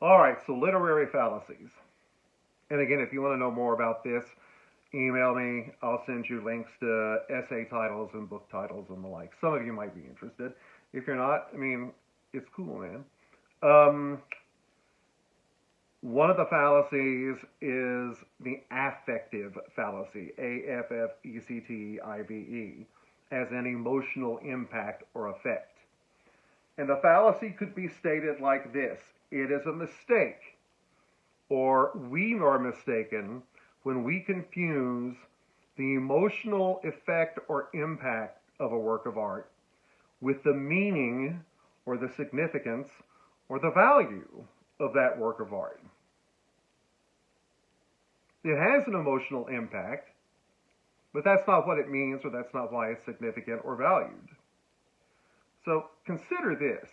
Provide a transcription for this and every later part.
All right, so literary fallacies. And again, if you want to know more about this, email me. I'll send you links to essay titles and book titles and the like. Some of you might be interested. If you're not, I mean, it's cool, man. Um, One of the fallacies is the affective fallacy, AFFECTIVE, as an emotional impact or effect. And the fallacy could be stated like this: it is a mistake, or we are mistaken when we confuse the emotional effect or impact of a work of art with the meaning or the significance or the value of that work of art. It has an emotional impact, but that's not what it means, or that's not why it's significant or valued. So consider this: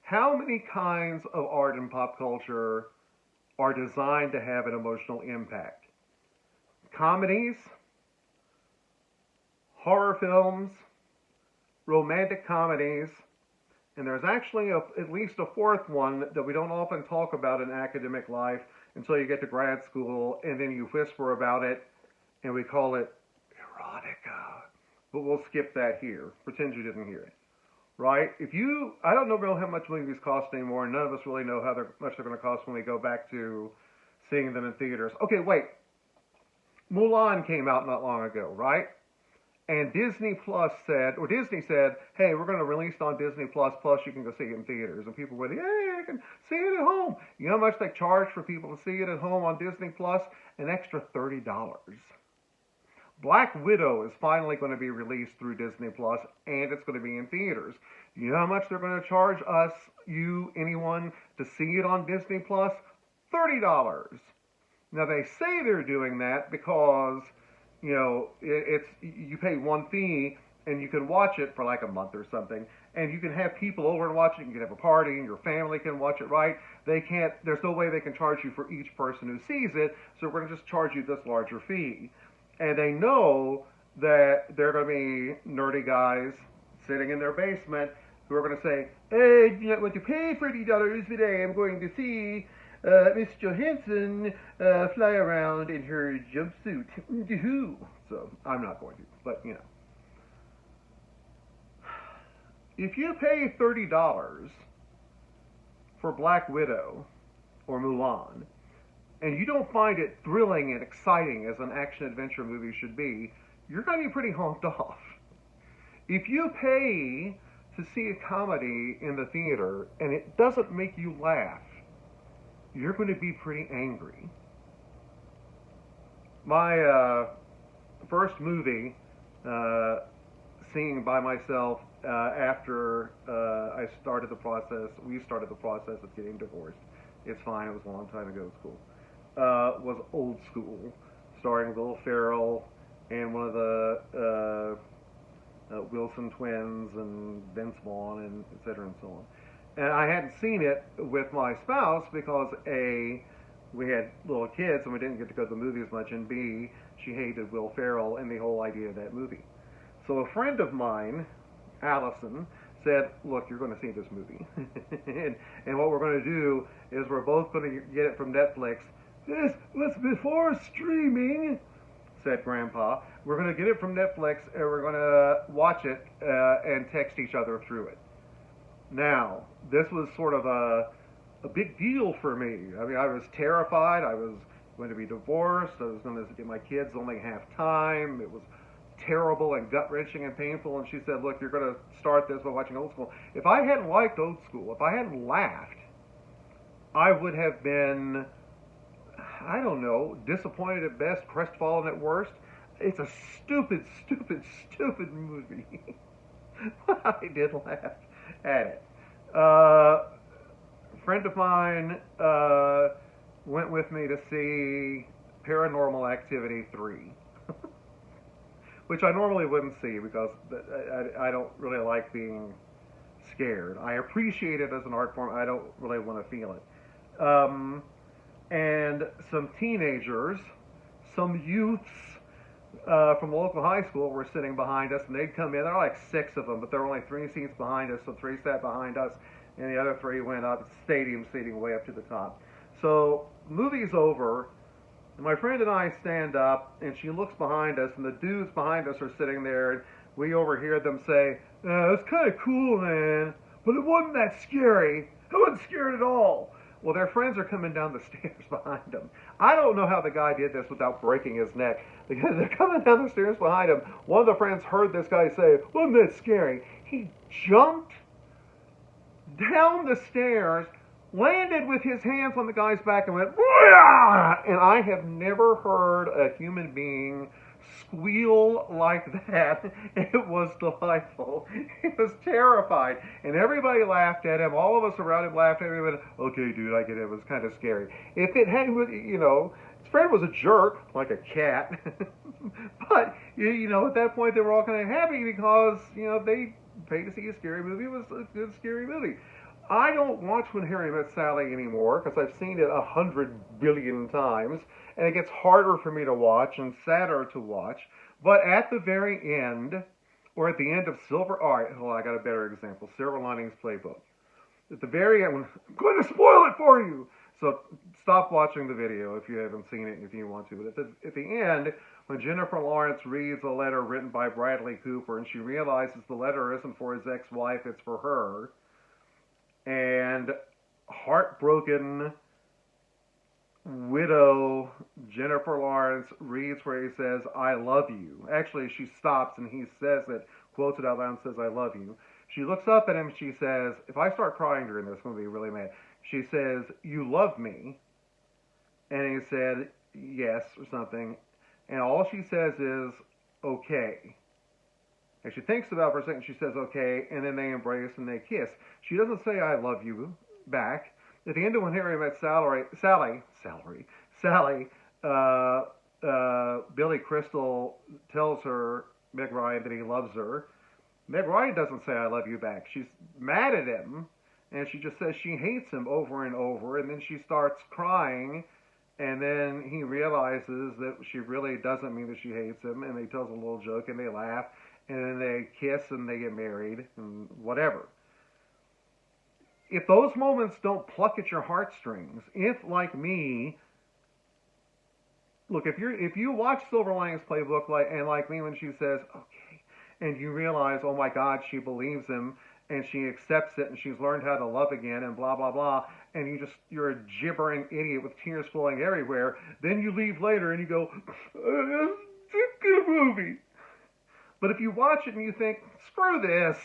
how many kinds of art and pop culture are designed to have an emotional impact? Comedies, horror films, romantic comedies, and there's actually at least a fourth one that we don't often talk about in academic life until you get to grad school, and then you whisper about it, and we call it erotica. But we'll skip that here. Pretend you didn't hear it. Right? I don't know really how much movies cost anymore, and none of us really know how much they're going to cost when we go back to seeing them in theaters. Okay, wait. Mulan came out not long ago, right? And Disney said, hey, we're going to release it on Disney Plus, plus you can go see it in theaters. And people went, hey, I can see it at home. You know how much they charge for people to see it at home on Disney Plus? An extra $30. Black Widow is finally going to be released through Disney Plus, and it's going to be in theaters. You know how much they're going to charge us, you, anyone, to see it on Disney Plus? $30. Now, they say they're doing that because it's you pay one fee and you can watch it for like a month or something, and you can have people over and watch it. You can have a party, and your family can watch it. Right? They can't. There's no way they can charge you for each person who sees it, so we're going to just charge you this larger fee. And they know that they're going to be nerdy guys sitting in their basement who are going to say, "Hey, do you not want to pay $30 today? I'm going to see Miss Johansson fly around in her jumpsuit." So I'm not going to, but if you pay $30 for Black Widow or Mulan, and you don't find it thrilling and exciting as an action adventure movie should be, you're going to be pretty honked off. If you pay to see a comedy in the theater and it doesn't make you laugh, you're going to be pretty angry. My first movie, seeing by myself after we started the process of getting divorced. It's fine, it was a long time ago, it's cool. Was Old School, starring Will Ferrell and one of the Wilson twins and Vince Vaughn and et cetera and so on. And I hadn't seen it with my spouse because A, we had little kids and we didn't get to go to the movies much, and B, she hated Will Ferrell and the whole idea of that movie. So a friend of mine, Allison, said, look, you're going to see this movie. and what we're going to do is we're both going to get it from Netflix. This was before streaming, said Grandpa. We're going to get it from Netflix and we're going to watch it and text each other through it. Now, this was sort of a big deal for me. I mean, I was terrified. I was going to be divorced. I was going to get my kids only half time. It was terrible and gut-wrenching and painful. And she said, look, you're going to start this by watching Old School. If I hadn't liked Old School, if I hadn't laughed, I would have been, I don't know, disappointed at best, crestfallen at worst. It's a stupid, stupid, stupid movie. I did laugh at it. A friend of mine went with me to see Paranormal Activity 3, which I normally wouldn't see because I don't really like being scared. I appreciate it as an art form. I don't really want to feel it. And some teenagers, some youths from the local high school were sitting behind us, and they'd come in. There were like 6 of them, but there were only 3 seats behind us, so 3 sat behind us. and the other 3 went up, stadium seating way up to the top. So, movie's over, and my friend and I stand up, and she looks behind us, and the dudes behind us are sitting there, and we overhear them say, it's kind of cool, man, but it wasn't that scary. I wasn't scared at all. Well, their friends are coming down the stairs behind them. I don't know how the guy did this without breaking his neck. Because they're coming down the stairs behind him. One of the friends heard this guy say, wasn't that scary? He jumped down the stairs, landed with his hands on the guy's back, and went, "Wah!" And I have never heard a human being squeal like that. It was delightful. He was terrified. And everybody laughed at him. All of us around him laughed at him. And, okay, dude, I get it. It was kind of scary. If it had, you know, his friend was a jerk, like a cat. But, you know, at that point they were all kind of happy because, you know, they paid to see a scary movie. It was a good scary movie. I don't watch When Harry Met Sally anymore because I've seen it 100 billion times, and it gets harder for me to watch and sadder to watch. But at the very end, or at the end of Silver... All right, hold on, I got a better example. Silver Linings Playbook. At the very end, I'm going to spoil it for you! So stop watching the video if you haven't seen it, if you want to. But at the end, when Jennifer Lawrence reads a letter written by Bradley Cooper, and she realizes the letter isn't for his ex-wife, it's for her, and heartbroken widow Jennifer Lawrence reads where he says, I love you. Actually, she stops and he says it, quotes it out loud and says, I love you. She looks up at him and she says, if I start crying during this, I'm going to be really mad. She says, you love me. And he said, yes, or something. And all she says is, okay. And she thinks about it for a second, she says, okay, and then they embrace and they kiss. She doesn't say, I love you, back. At the end of When Harry Met Sally, Billy Crystal tells her, Meg Ryan, that he loves her. Meg Ryan doesn't say, I love you, back. She's mad at him, and she just says she hates him over and over, and then she starts crying, and then he realizes that she really doesn't mean that she hates him, and he tells a little joke, and they laugh, and then they kiss and they get married and whatever. If those moments don't pluck at your heartstrings, if like me, look, if you watch Silver Linings Playbook and like me when she says okay, and you realize, oh my God, she believes him and she accepts it and she's learned how to love again and blah blah blah, and you're a gibbering idiot with tears flowing everywhere, then you leave later and you go, it's a good movie. But if you watch it and you think, screw this,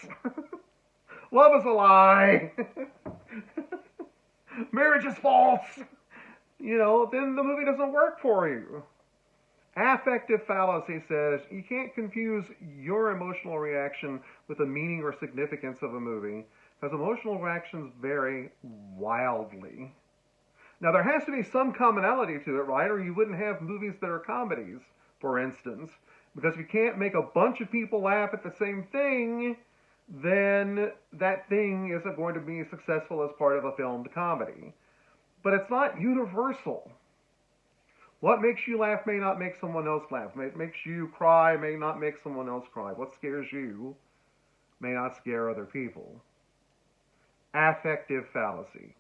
love is a lie, marriage is false, you know, then the movie doesn't work for you. Affective fallacy says you can't confuse your emotional reaction with the meaning or significance of a movie, because emotional reactions vary wildly. Now, there has to be some commonality to it, right? Or you wouldn't have movies that are comedies, for instance. Because if you can't make a bunch of people laugh at the same thing, then that thing isn't going to be successful as part of a filmed comedy. But it's not universal. What makes you laugh may not make someone else laugh. What makes you cry may not make someone else cry. What scares you may not scare other people. Affective fallacy.